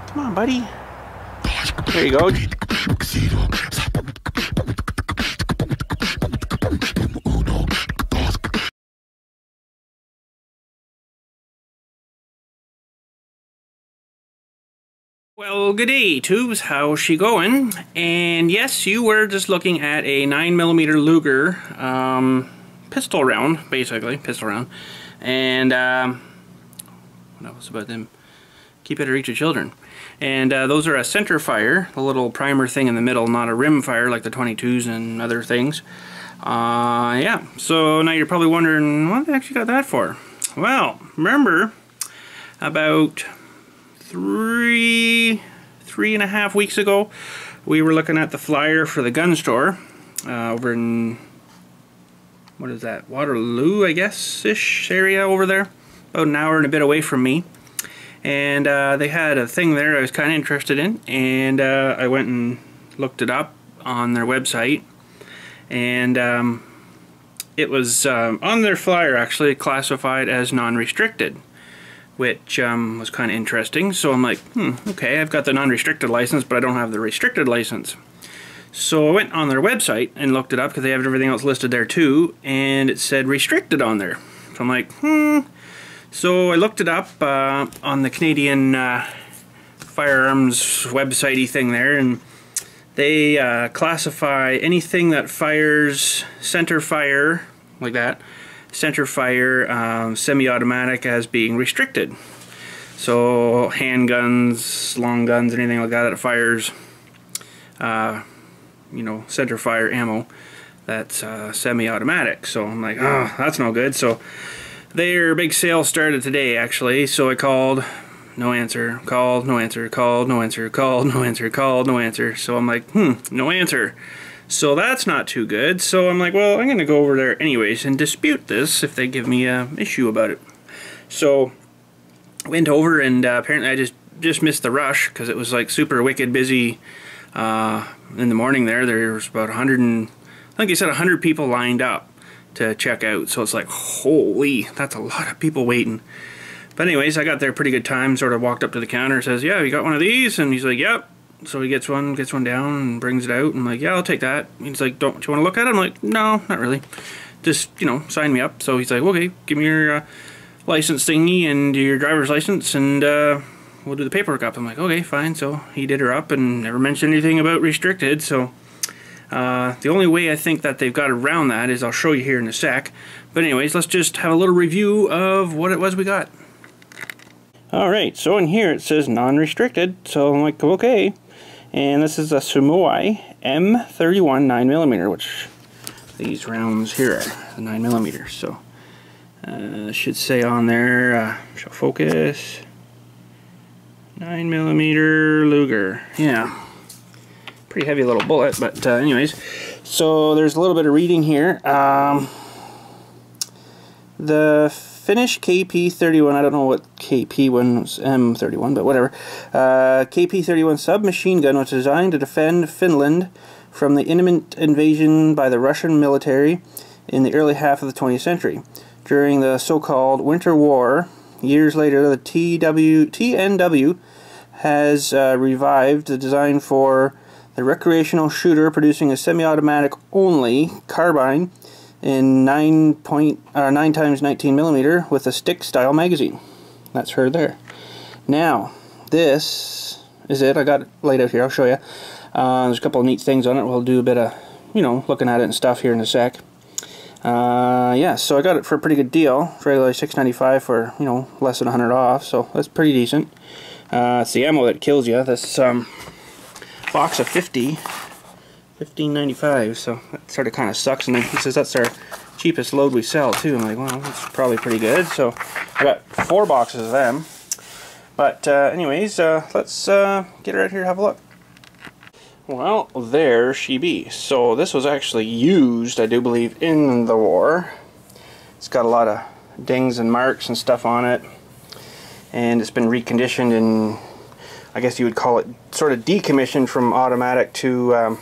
Come on, buddy. There you go. Well, good day, tubes. How's she going? And yes, you were just looking at a 9mm Luger pistol round, basically, pistol round. And what else about them? Keep it or eat your children. And those are a center fire, the little primer thing in the middle, not a rim fire like the 22s and other things. Yeah, so now you're probably wondering, what the heck you got that for? Well, remember about three and a half weeks ago, we were looking at the flyer for the gun store over in, what is that, Waterloo, I guess-ish area over there, about an hour and a bit away from me. And they had a thing there I was kind of interested in, and I went and looked it up on their website, and it was on their flyer actually classified as non-restricted, which was kind of interesting. So I'm like, okay, I've got the non-restricted license, but I don't have the restricted license. So I went on their website and looked it up, because they have everything else listed there too, and it said restricted on there. So I'm like, So I looked it up on the Canadian firearms website-y thing there, and they classify anything that fires center fire, like that, center fire semi-automatic, as being restricted. So handguns, long guns, anything like that that fires you know, center fire ammo, that's semi-automatic. So I'm like, oh, that's no good. So their big sale started today actually, so I called, no answer, called, no answer, called, no answer, called, no answer, called, no answer. So I'm like, no answer. So that's not too good. So I'm like, well, I'm gonna go over there anyways and dispute this if they give me an issue about it. So I went over, and apparently I just missed the rush, because it was like super wicked busy in the morning there. There was about 100 and, I think they said 100 people lined up to check out. So it's like, holy, that's a lot of people waiting. But anyways, I got there pretty good time, sort of walked up to the counter, says, yeah, you got one of these? And he's like, yep. So he gets one down and brings it out, and I'm like, yeah, I'll take that. He's like, don't you want to look at it? I'm like, no, not really. Just, you know, sign me up. So he's like, okay, give me your license thingy and your driver's license, and we'll do the paperwork up. I'm like, okay, fine. So he did her up and never mentioned anything about restricted. So the only way I think that they've got around that is, I'll show you here in a sec. But anyways, let's just have a little review of what it was we got. Alright, so in here it says non-restricted, so I'm like, okay. And this is a Suomi M31 9mm, which these rounds here are the 9mm. So should say on there, show focus, 9mm Luger. Yeah, pretty heavy little bullet, but anyways, so there's a little bit of reading here. The Finnish KP-31, I don't know what KP was, M31, but whatever. KP-31 submachine gun was designed to defend Finland from the imminent invasion by the Russian military in the early half of the 20th century. During the so-called Winter War, years later, the TNW has revived the design for the recreational shooter, producing a semi-automatic only carbine in 9x19mm with a stick style magazine. That's her there. Now, this is it. I got it laid out here. I'll show you. There's a couple of neat things on it. We'll do a bit of, you know, looking at it and stuff here in a sec. Yeah, so I got it for a pretty good deal. It's regularly $6.95 for, you know, less than 100 off. So that's pretty decent. It's the ammo that kills you. This box of 50. $15.95, so that sort of kind of sucks. And then he says that's our cheapest load we sell too. I'm like, well, that's probably pretty good. So I got 4 boxes of them. But anyways, let's get her out here and have a look. Well, there she be. So this was actually used, I do believe, in the war. It's got a lot of dings and marks and stuff on it, and it's been reconditioned, and I guess you would call it sort of decommissioned from automatic to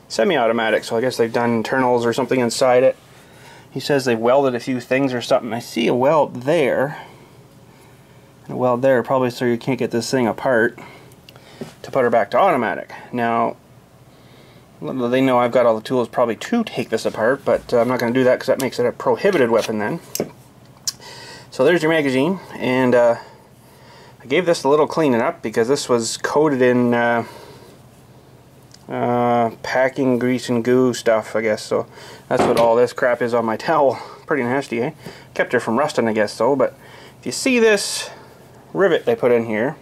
semi-automatic. So I guess they've done internals or something inside it. He says they've welded a few things or something. I see a weld there. and a weld there, probably so you can't get this thing apart to put her back to automatic. Now, they know I've got all the tools probably to take this apart, but I'm not going to do that because that makes it a prohibited weapon then. So there's your magazine, and I gave this a little cleaning up because this was coated in packing grease and goo stuff, I guess. So that's what all this crap is on my towel. Pretty nasty, eh? Kept her from rusting, I guess, though. But if you see this rivet they put in here,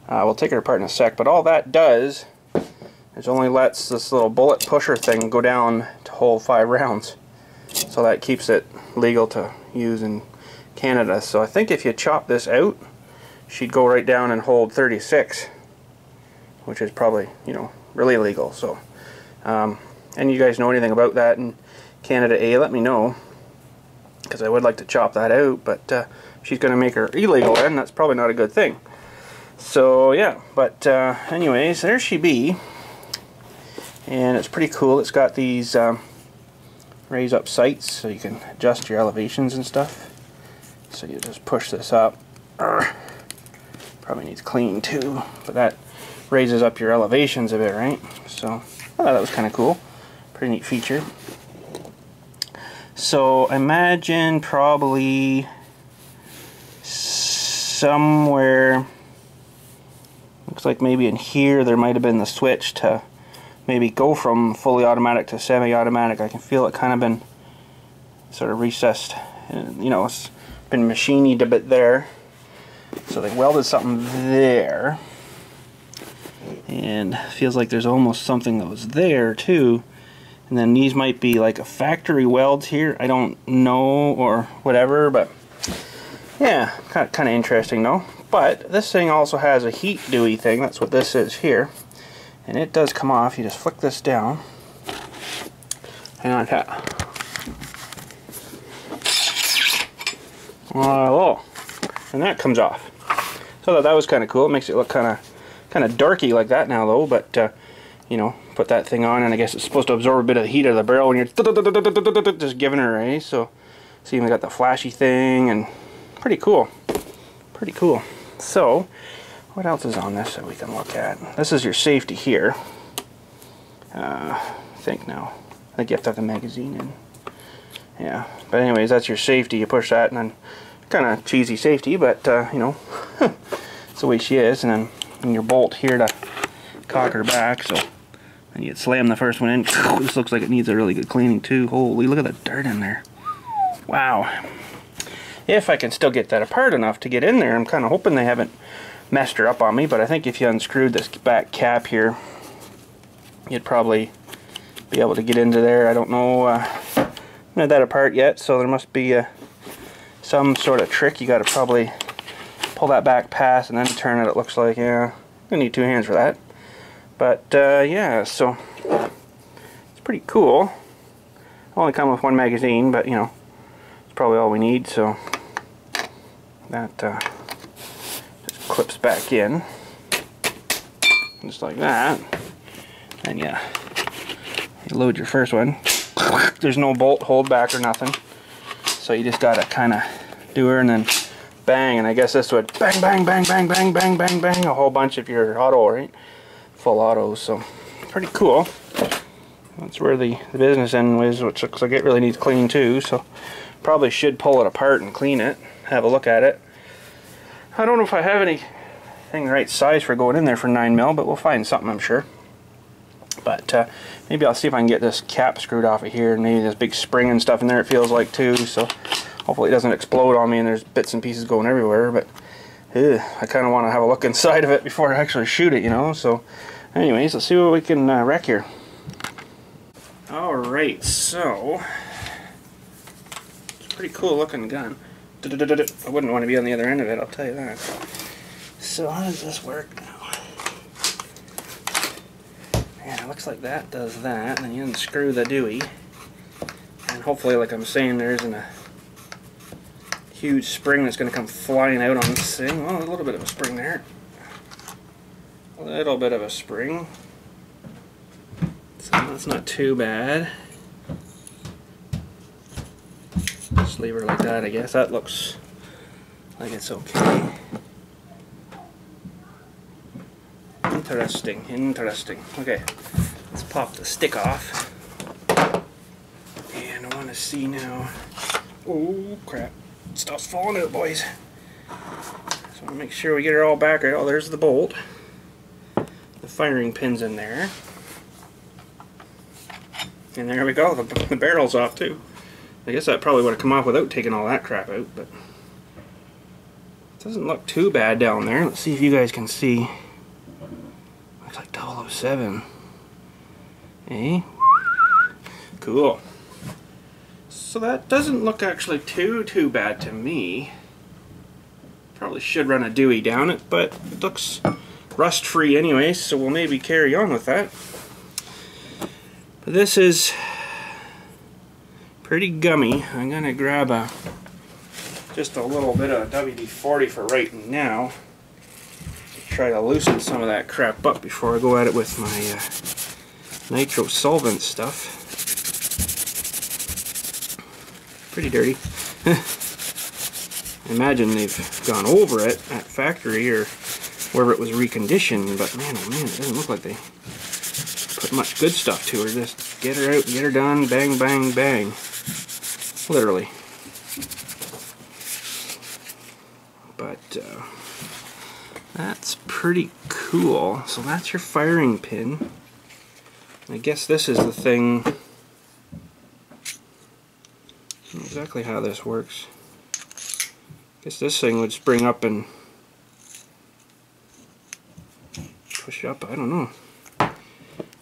we'll take it apart in a sec, but all that does is only lets this little bullet pusher thing go down to hold 5 rounds. So that keeps it legal to use in Canada. So I think if you chop this out, she'd go right down and hold 36, which is probably, you know, really legal. So, and you guys know anything about that in Canada, let me know, because I would like to chop that out, but if she's going to make her illegal, then that's probably not a good thing. So yeah, but anyways, there she be, and it's pretty cool. It's got these raise up sights so you can adjust your elevations and stuff. So you just push this up. Probably needs cleaning too, but that raises up your elevations a bit, right? So I thought that was kind of cool. Pretty neat feature. So I imagine probably somewhere, looks like maybe in here there might have been the switch to maybe go from fully automatic to semi-automatic. I can feel it kind of been sort of recessed, and, you know, it's been machined a bit there. So they welded something there, and feels like there's almost something that was there too. And then these might be like a factory welds here. I don't know, or whatever, but yeah, kind of interesting though. But this thing also has a heat dewy thing. That's what this is here, and it does come off. You just flick this down. Hang on, oh, and that comes off. So that was kind of cool. It makes it look kind of darky like that now though, but you know, put that thing on, and I guess it's supposed to absorb a bit of the heat out of the barrel when you're just giving her, eh? So see, we got the flashy thing, and pretty cool. Pretty cool. So what else is on this that we can look at? This is your safety here. I think you have to have the magazine in. Yeah, but anyways, that's your safety. You push that, and then kind of cheesy safety, but you know, it's the way she is. And then your bolt here to cock her back. So and you slam the first one in. This looks like it needs a really good cleaning too. Holy, look at the dirt in there. Wow. If I can still get that apart enough to get in there, I'm kind of hoping they haven't messed her up on me. But I think if you unscrewed this back cap here, you'd probably be able to get into there. I don't know. I haven't had that apart yet, so there must be some sort of trick. You got to probably pull that back pass and then turn it. It looks like, yeah, I need 2 hands for that. But yeah, so it's pretty cool. Only come with 1 magazine, but you know, it's probably all we need. So that just clips back in, just like that. And yeah, you load your first one. There's no bolt hold back or nothing, so you just gotta kind of do her, and then bang. And I guess this would bang, bang, bang, bang, bang, bang, bang, bang, a whole bunch if you're auto, right? Full auto. So pretty cool. That's where the business end was, which looks like it really needs cleaning too. So probably should pull it apart and clean it, have a look at it. I don't know if I have anything the right size for going in there for 9mm, but we'll find something, I'm sure. But maybe I'll see if I can get this cap screwed off of here, and maybe this big spring and stuff in there, it feels like too. So hopefully it doesn't explode on me and there's bits and pieces going everywhere. But I kind of want to have a look inside of it before I actually shoot it, you know. So anyways, let's see what we can wreck here. Alright, so it's a pretty cool looking gun. I wouldn't want to be on the other end of it, I'll tell you that. So how does this work now? Yeah, it looks like that does that, and then you unscrew the dewey, and hopefully, like I'm saying, there isn't a huge spring that's going to come flying out on this thing. Well, a little bit of a spring there. A little bit of a spring. So that's not too bad. Just leave her like that, I guess. That looks like it's okay. Interesting, interesting. Okay, let's pop the stick off. And I want to see now. Oh crap, stuff's falling out, boys. So I want to make sure we get it all back right. Oh, there's the bolt. The firing pin's in there. And there we go, the barrel's off too. I guess that probably would have come off without taking all that crap out, but it doesn't look too bad down there. Let's see if you guys can see. Looks like 007. Eh? Cool. So that doesn't look actually too bad to me. Probably should run a Dewey down it, but it looks rust free anyway, so we'll maybe carry on with that. But this is pretty gummy. I'm gonna grab just a little bit of WD-40 for right now. Try to loosen some of that crap up before I go at it with my nitro solvent stuff. Pretty dirty. I imagine they've gone over it at factory or wherever it was reconditioned, but man oh man, it doesn't look like they put much good stuff to her. Just get her out, get her done, bang bang bang. Literally. But that's pretty cool. So that's your firing pin. I guess this is the thing. I don't know exactly how this works. I guess this thing would spring up and push up. I don't know. I'm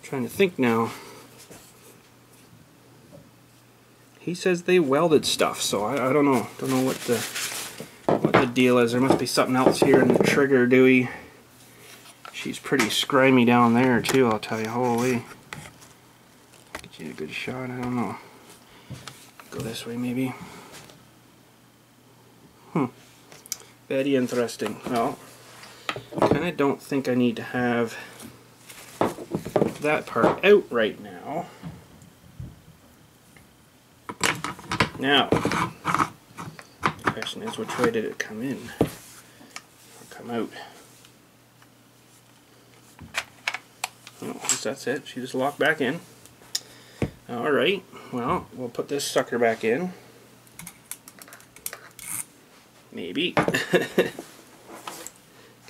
trying to think now. He says they welded stuff, so I don't know. Don't know what the deal is. There must be something else here in the trigger Dewey. She's pretty scrimey down there too, I'll tell you. Holy. Get you a good shot, I don't know. Go this way maybe. Very interesting. Well, I kinda don't think I need to have that part out right now. Now, the question is, which way did it come in? Or come out? Oh, I guess that's it. She just locked back in. Alright, well, we'll put this sucker back in. Maybe.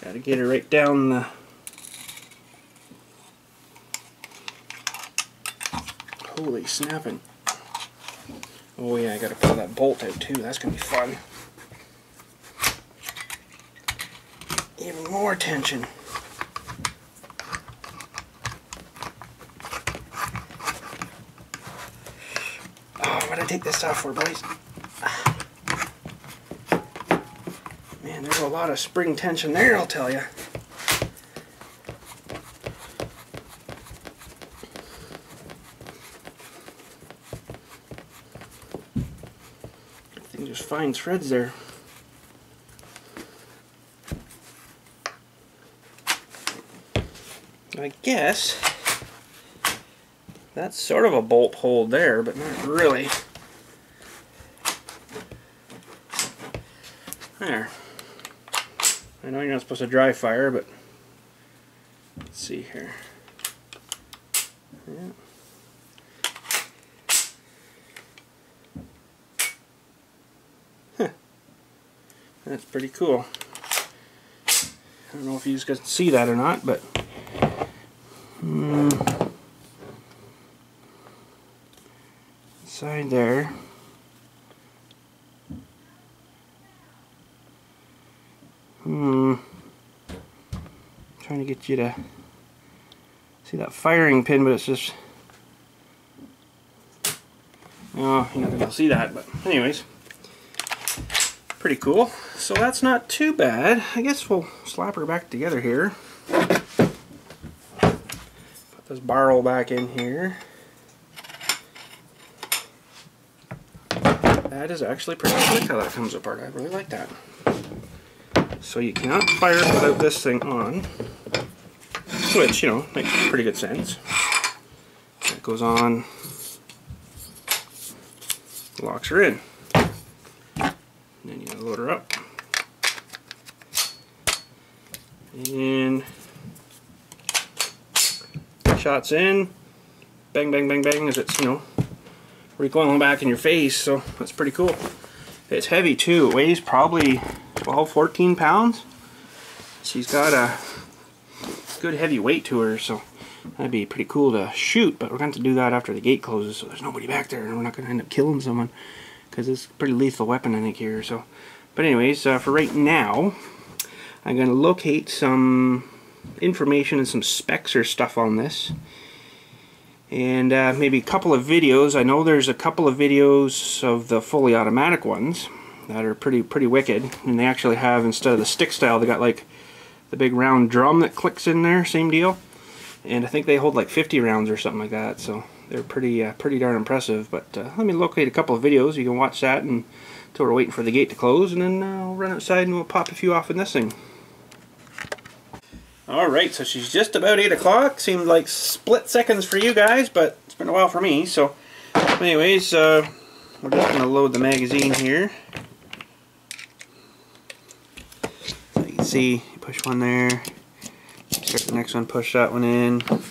Gotta get her right down the... Holy snapping. Oh yeah, I gotta pull that bolt out too. That's gonna be fun. Even more tension. Oh, what did I take this off for, boys? Man, there's a lot of spring tension there, I'll tell you. Everything just fine threads there. I guess that's sort of a bolt hold there, but not really. There. I know you're not supposed to dry fire, but let's see here. Yeah. Huh. That's pretty cool. I don't know if you guys can see that or not, but inside there. Trying to get you to see that firing pin, but it's just... Oh, you're not going to see that, but anyways. Pretty cool. So that's not too bad. I guess we'll slap her back together here. Put this barrel back in here. That is actually pretty slick how that comes apart. I really like that. So you cannot fire it without this thing on, which, you know, makes pretty good sense. That goes on, locks her in. And then you load her up. And shots in, bang, bang, bang, bang, as it's, you know, recoiling back in your face, so that's pretty cool. It's heavy too. It weighs probably 12, 14 pounds. She's got a good heavy weight to her, so that'd be pretty cool to shoot, but we're going to do that after the gate closes, so there's nobody back there, and we're not going to end up killing someone, because it's a pretty lethal weapon, I think, here. So, but anyways, for right now, I'm going to locate some information and some specs or stuff on this, and maybe a couple of videos. I know there's a couple of videos of the fully automatic ones that are pretty wicked, and they actually have, instead of the stick style, they got like the big round drum that clicks in there, same deal, and I think they hold like 50 rounds or something like that, so they're pretty darn impressive. But let me locate a couple of videos. You can watch that until we're waiting for the gate to close, and then I'll run outside and we'll pop a few off in this thing. Alright, so she's just about 8 o'clock. Seemed like split seconds for you guys, but it's been a while for me. So anyways, we're just going to load the magazine here. So you can see, you push one there, start the next one, push that one in. Start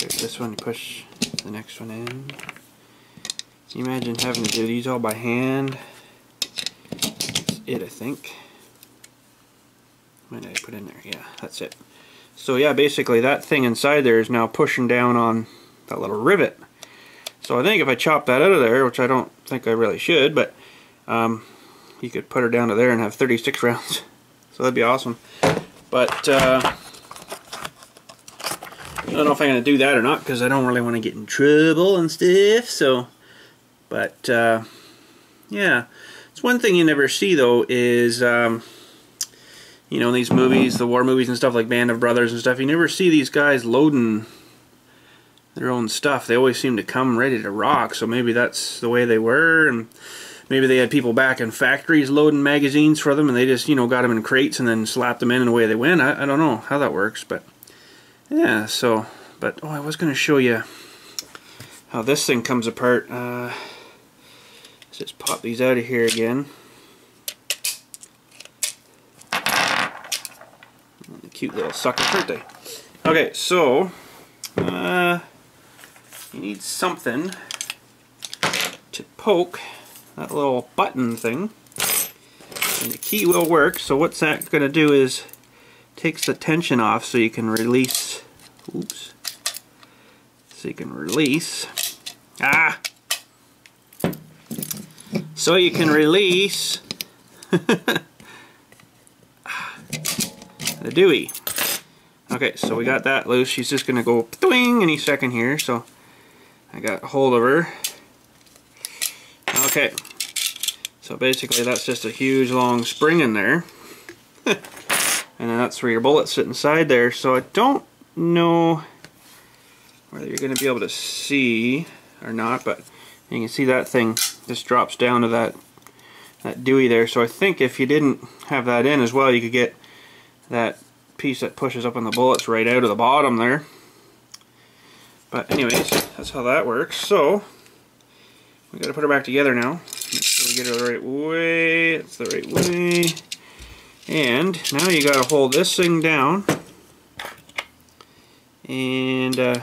this one, you push the next one in. Can you imagine having to do these all by hand? That's it, I think. What did I put in there? Yeah, that's it. So yeah, basically that thing inside there is now pushing down on that little rivet. So I think if I chop that out of there, which I don't think I really should, but you could put her down to there and have 36 rounds. So that'd be awesome. But I don't know if I'm going to do that or not, because I don't really want to get in trouble and stuff. So, but yeah, it's one thing you never see though is you know, in these movies, the war movies and stuff like Band of Brothers and stuff, you never see these guys loading their own stuff. They always seem to come ready to rock, so maybe that's the way they were, and maybe they had people back in factories loading magazines for them, and they just, you know, got them in crates and then slapped them in and away they went. I don't know how that works, but yeah, so, but, oh, I was going to show you how this thing comes apart. Let's just pop these out of here again. Cute little suckers, aren't they? Okay, so you need something to poke that little button thing, and the key will work. So what's that going to do is takes the tension off, so you can release. Oops. So you can release. So you can release the Dewey. Okay, so we got that loose. She's just going to go twing any second here, so I got a hold of her. Okay, so basically that's just a huge long spring in there. And then that's where your bullets sit inside there. So I don't know whether you're going to be able to see or not, but you can see that thing just drops down to that Dewey there. So I think if you didn't have that in as well, you could get that piece that pushes up on the bullets right out of the bottom there. But anyways, that's how that works. So we got to put her back together now. Make sure we get her the right way. It's the right way. And now you got to hold this thing down and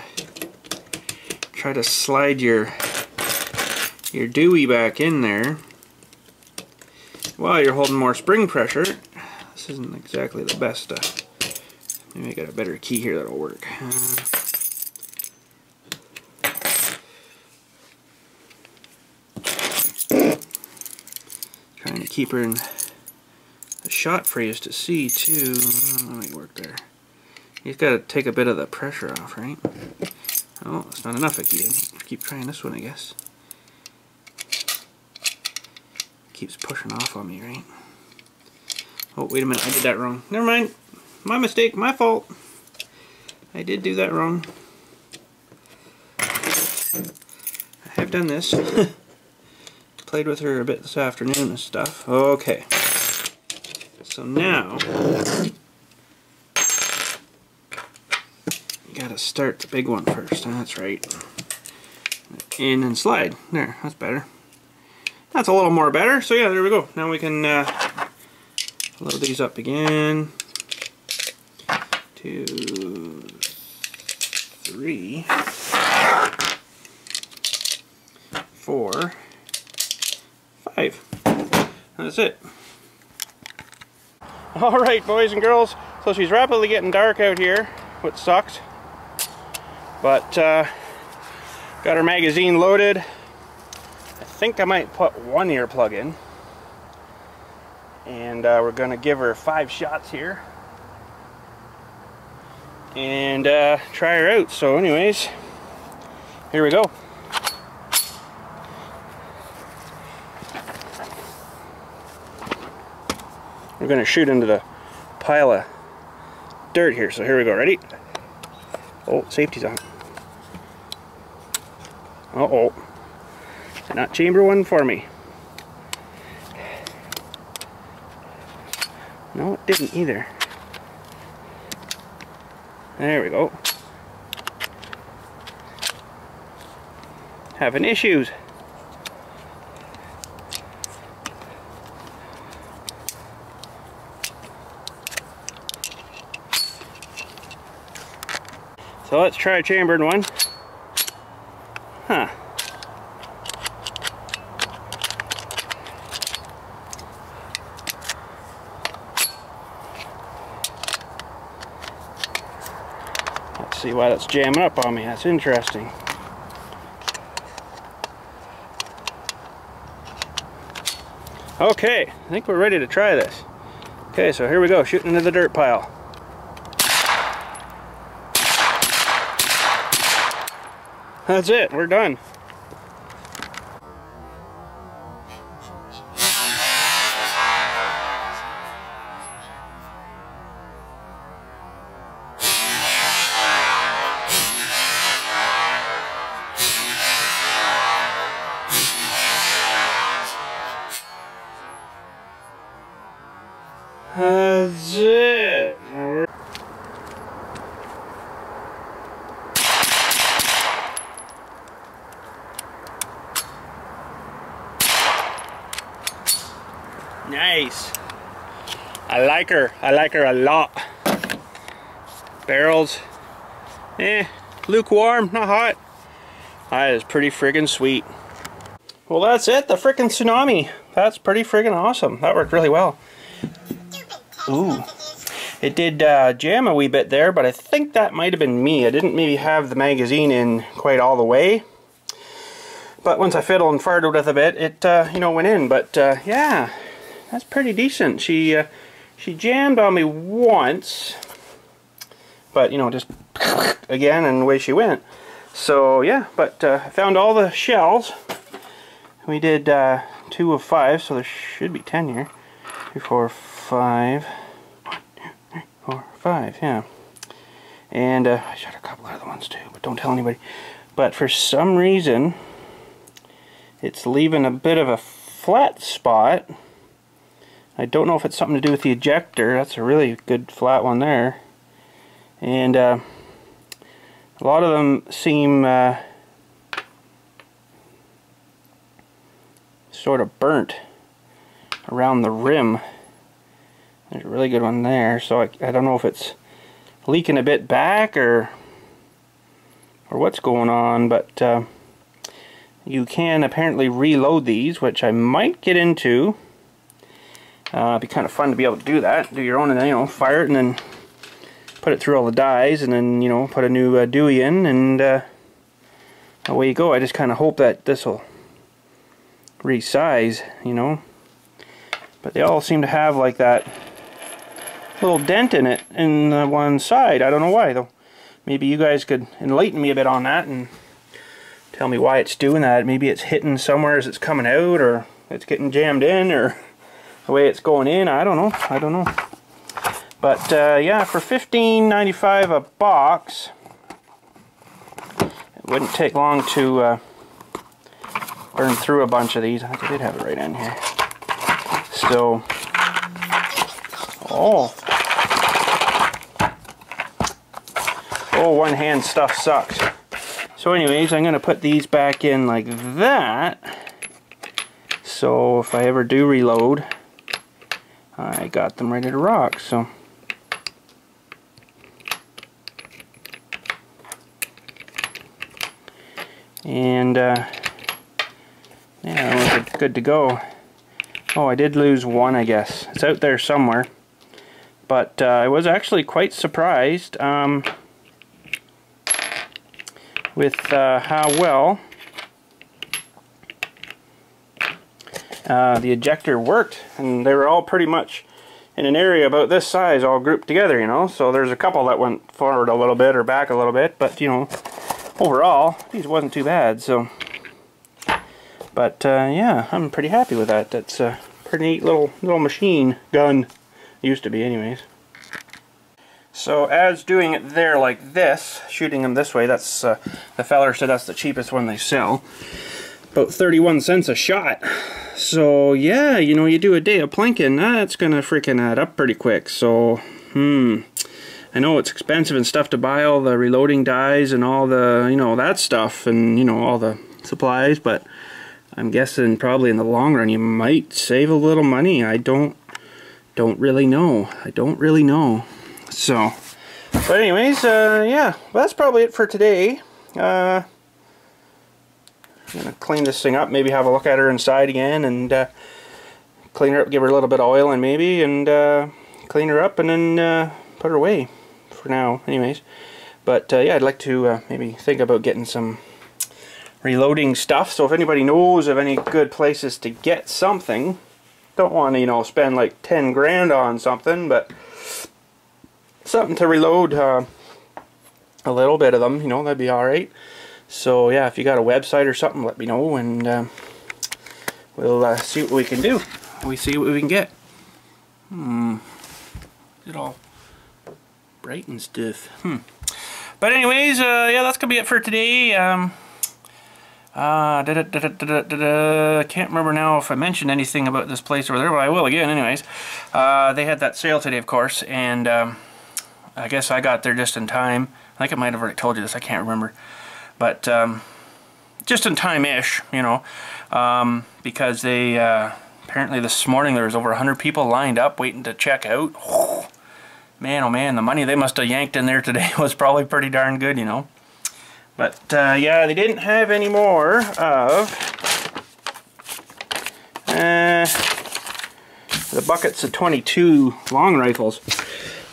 try to slide your Dewey back in there while you're holding more spring pressure. This isn't exactly the best. Maybe I got a better key here that'll work. Trying to keep her in the shot for you to see too. That might work there. You've got to take a bit of the pressure off, right? Oh, it's not enough. I keep trying this one, I guess. Keeps pushing off on me, right? Oh, wait a minute, I did that wrong. Never mind. My mistake, my fault. I did do that wrong. I have done this. Played with her a bit this afternoon and stuff. Okay. So now, you gotta start the big one first. That's right. In and slide. There, that's better. That's a little more better. So yeah, there we go. Now we can load these up again. 2, 3, 4, 5. That's it. Alright, boys and girls, so she's rapidly getting dark out here, which sucks. But got her magazine loaded. I think I might put one earplug in. And we're going to give her 5 shots here. And try her out. So anyways, here we go. We're going to shoot into the pile of dirt here. So here we go. Ready? Oh, safety's on. Uh-oh. Did not chamber one for me. No, it didn't either. There we go. Having issues. So let's try chambering one. Huh. Let's see why that's jamming up on me. That's interesting. Okay, I think we're ready to try this. Okay, so here we go, shooting into the dirt pile. That's it, we're done. That's it. Nice. I like her. I like her a lot. Barrels, lukewarm, not hot. That is pretty friggin' sweet. Well, that's it. The frickin' tsunami. That's pretty friggin' awesome. That worked really well. Ooh. It did jam a wee bit there, but I think that might have been me. I didn't maybe have the magazine in quite all the way. But once I fiddled and farted with a bit, it, you know, went in. But, yeah, that's pretty decent. She jammed on me once. But, you know, just again, and away she went. So, yeah, but I found all the shells. We did 2 of 5, so there should be 10 here. 3, 4, 5. 1, 2, 3, 4, 5, yeah. And I shot a couple other ones too, but don't tell anybody. But for some reason, it's leaving a bit of a flat spot. I don't know if it's something to do with the ejector. That's a really good flat one there. And a lot of them seem sort of burnt around the rim. There's a really good one there, so I don't know if it's leaking a bit back or what's going on, but you can apparently reload these, which I might get into. It'd be kind of fun to be able to do that. Do your own, and then, you know, fire it and then put it through all the dies, and then, you know, put a new Dewey in, and away you go. I just kind of hope that this will resize, you know. But they all seem to have like that little dent in it in one side. I don't know why though. Maybe you guys could enlighten me a bit on that and tell me why it's doing that. Maybe it's hitting somewhere as it's coming out, or it's getting jammed in, or the way it's going in. I don't know. I don't know. But yeah, for $15.95 a box, it wouldn't take long to burn through a bunch of these. I think I did have it right in here. So, oh, one hand stuff sucks. So anyways, I'm going to put these back in like that. So if I ever do reload, I got them ready to rock. So And yeah, we're good to go. Oh, I did lose one, I guess. It's out there somewhere. But I was actually quite surprised with how well the ejector worked. And they were all pretty much in an area about this size, all grouped together, you know. So there's a couple that went forward a little bit or back a little bit, but you know, overall, these wasn't too bad. So, but yeah, I'm pretty happy with that. That's a pretty neat little machine gun. Used to be, anyways. So as doing it there like this, shooting them this way, that's the feller said that's the cheapest one they sell. About 31 cents a shot. So yeah, you know, you do a day of plinking, that's gonna freaking add up pretty quick. So I know it's expensive and stuff to buy all the reloading dies and all the, you know, that stuff, and you know, all the supplies, but I'm guessing probably in the long run you might save a little money. I don't really know. So, but anyways, yeah, well, that's probably it for today. I'm gonna clean this thing up, maybe have a look at her inside again, and clean her up, give her a little bit of oil and maybe, and clean her up, and then put her away for now, anyways. But yeah, I'd like to maybe think about getting some reloading stuff. So if anybody knows of any good places to get something, don't want to, you know, spend like 10 grand on something, but something to reload a little bit of them, you know, that'd be alright. So yeah, if you got a website or something, let me know, and we'll see what we can do. We see what we can get. It all bright and stuff. But anyways, yeah, that's gonna be it for today. Can't remember now if I mentioned anything about this place over there, but I will again anyways. They had that sale today, of course, and I guess I got there just in time. I think I might have already told you this, I can't remember. But just in time-ish, you know, because they apparently this morning there was over 100 people lined up waiting to check out. Oh, man, oh man, the money they must have yanked in there today was probably pretty darn good, you know. But yeah, they didn't have any more of the buckets of 22 long rifles.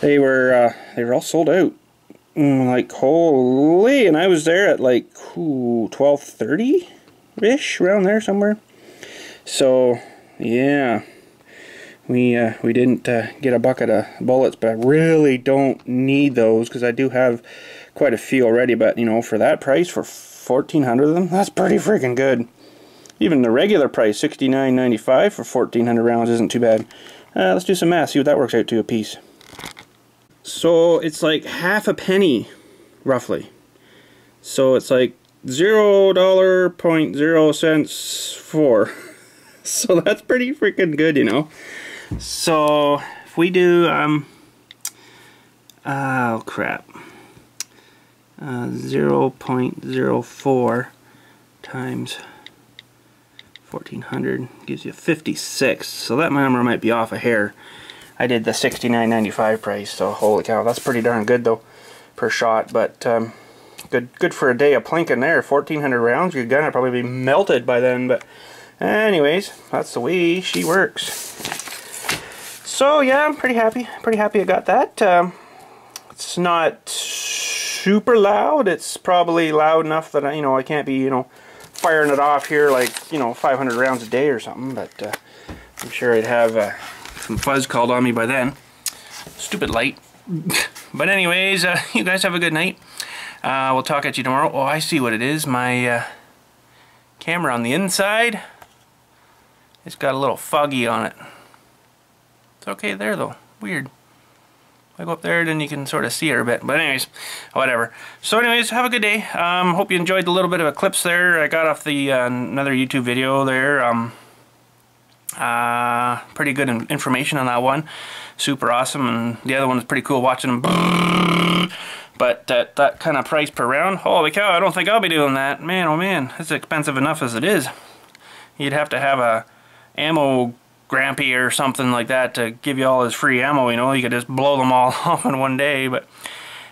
They were all sold out. Like holy! And I was there at like 12:30-ish, around there somewhere. So yeah, we didn't get a bucket of bullets, but I really don't need those because I do have quite a few already. But you know, for that price, for 1,400 of them, that's pretty freaking good. Even the regular price, $69.95 for 1,400 rounds, isn't too bad. Let's do some math, see what that works out to a piece. So it's like half a penny, roughly. So it's like $0.004. So that's pretty freaking good, you know. So if we do, oh crap. 0.04 times 1,400 gives you 56. So that number might be off a hair. I did the $69.95 price, so holy cow, that's pretty darn good though per shot. But good for a day of plinking there. 1,400 rounds, your gun would probably be melted by then. But anyways, that's the way she works. So yeah, I'm pretty happy. I got that. It's not super loud. It's probably loud enough that I can't be firing it off here like 500 rounds a day or something. But I'm sure I'd have some fuzz called on me by then. Stupid light. But anyways, you guys have a good night. We'll talk at you tomorrow. Oh, I see what it is. My camera on the inside, it's got a little foggy on it. It's okay there though. Weird. If I go up there, then you can sort of see her a bit. But anyways, whatever. So anyways, have a good day. Hope you enjoyed the little bit of a clips there. I got off the another YouTube video there. Pretty good information on that one. Super awesome. And the other one was pretty cool watching them. But at that kind of price per round, holy cow, I don't think I'll be doing that. Man, oh man, it's expensive enough as it is. You'd have to have a ammo grampy or something like that to give you all his free ammo, you could just blow them all off in one day. But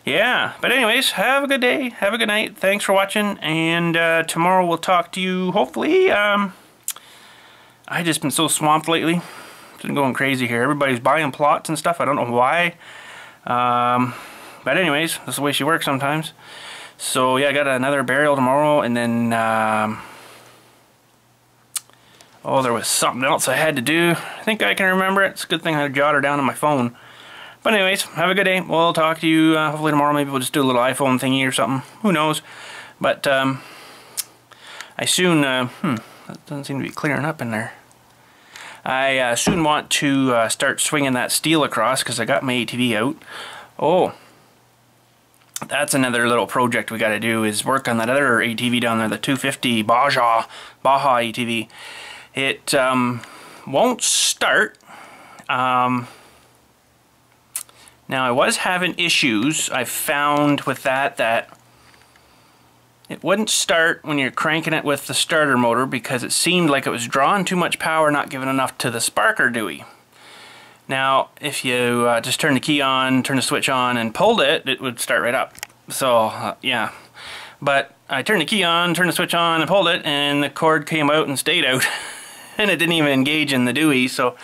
yeah, but anyways, have a good day, have a good night, thanks for watching, and tomorrow we'll talk to you, hopefully. I just been so swamped lately. It's been going crazy here. Everybody's buying plots and stuff, I don't know why. But anyways, that's the way she works sometimes. So yeah, I got another burial tomorrow, and then oh, there was something else I had to do. I think I can remember it. It's a good thing I jotted her down on my phone. But anyways, have a good day. We'll talk to you hopefully tomorrow. Maybe we'll just do a little iPhone thingy or something. Who knows? But I soon, that doesn't seem to be clearing up in there. I soon want to start swinging that steel across because I got my ATV out. Oh, that's another little project we got to do, is work on that other ATV down there, the 250 Baja ATV. It won't start. Now I was having issues, I found with that it wouldn't start when you're cranking it with the starter motor because it seemed like it was drawing too much power, not giving enough to the sparker Dewey. Now if you just turn the key on, turn the switch on and pulled it, it would start right up. So yeah, but I turned the key on, turned the switch on and pulled it, and the cord came out and stayed out. And it didn't even engage in the Dewey, so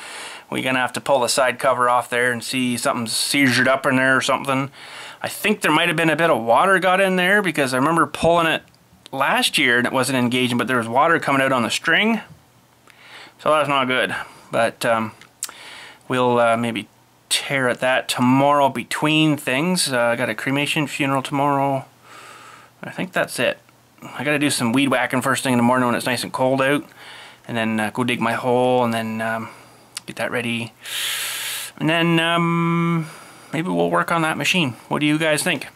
we're gonna have to pull the side cover off there and see something's seizured up in there or something. I think there might have been a bit of water got in there because I remember pulling it last year and it wasn't engaging, but there was water coming out on the string, so that's not good. But we'll maybe tear at that tomorrow between things. I got a cremation funeral tomorrow. I think that's it. I gotta do some weed whacking first thing in the morning when it's nice and cold out, and then go dig my hole, and then get that ready, and then maybe we'll work on that machine. What do you guys think?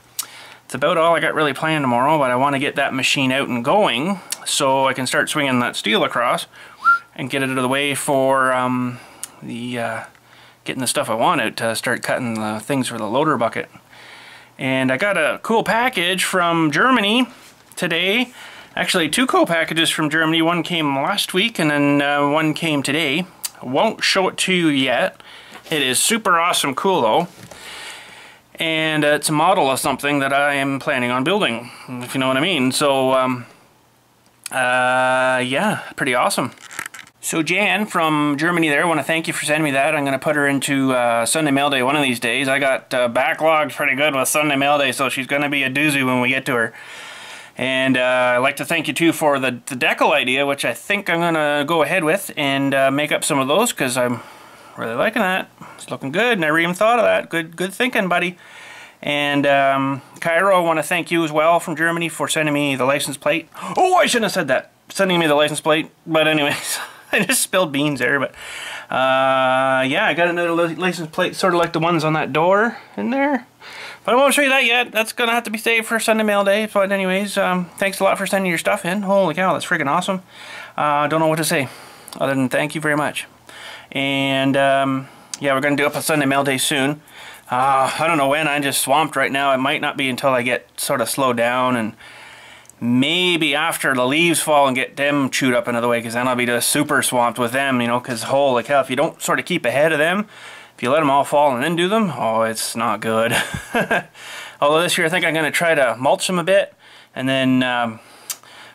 It's about all I got really planned tomorrow, but I want to get that machine out and going so I can start swinging that steel across and get it out of the way for getting the stuff I want out to start cutting the things for the loader bucket. And I got a cool package from Germany today. Actually, two cool packages from Germany. One came last week and then one came today. I won't show it to you yet. It is super awesome cool though. And it's a model of something that I am planning on building, if you know what I mean. So, yeah, pretty awesome. So Jan from Germany there, I want to thank you for sending me that. I'm going to put her into Sunday Mail Day one of these days. I got backlogged pretty good with Sunday Mail Day, so she's going to be a doozy when we get to her. And I'd like to thank you too for the decal idea, which I think I'm going to go ahead with and make up some of those because I'm really liking that. It's looking good, never even thought of that. Good thinking, buddy. And Cairo, I want to thank you as well from Germany for sending me the license plate. Oh, I shouldn't have said that. Sending me the license plate, but anyways, I just spilled beans there. But yeah, I got another license plate, sort of like the ones on that door in there. But I won't show you that yet. That's going to have to be saved for Sunday Mail Day. But anyways, thanks a lot for sending your stuff in. Holy cow, that's freaking awesome. Don't know what to say other than thank you very much. And yeah, we're going to do up a Sunday Mail Day soon. I don't know when. I'm just swamped right now. It might not be until I get sort of slowed down, and maybe after the leaves fall and get them chewed up another way, because then I'll be just super swamped with them, you know, because holy cow, if you don't sort of keep ahead of them, if you let them all fall and then do them, oh, it's not good. Although this year I think I'm going to try to mulch them a bit, and then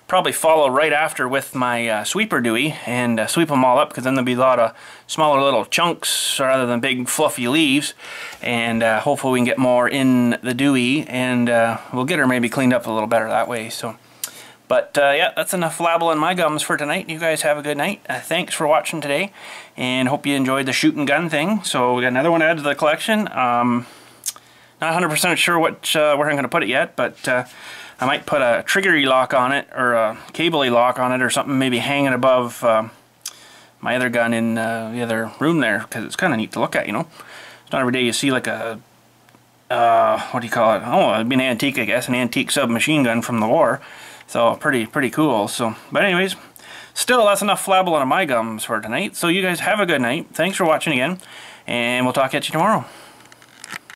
probably follow right after with my sweeper Dewey and sweep them all up, because then there'll be a lot of smaller little chunks rather than big fluffy leaves, and hopefully we can get more in the Dewey, and we'll get her maybe cleaned up a little better that way. So, but yeah, that's enough flabbling my gums for tonight. You guys have a good night. Thanks for watching today, and hope you enjoyed the shoot and gun thing. So we got another one added to the collection. Not 100% sure where I'm going to put it yet, but I might put a triggery lock on it, or a cable-y lock on it, or something, maybe hanging above my other gun in the other room there, because it's kind of neat to look at, you know. It's not every day you see like a, what do you call it? Oh, it'd be an antique, I guess, an antique submachine gun from the war. So pretty cool. So, but anyways, still, that's enough flabbling on my gums for tonight. So you guys have a good night. Thanks for watching again, and we'll talk at you tomorrow.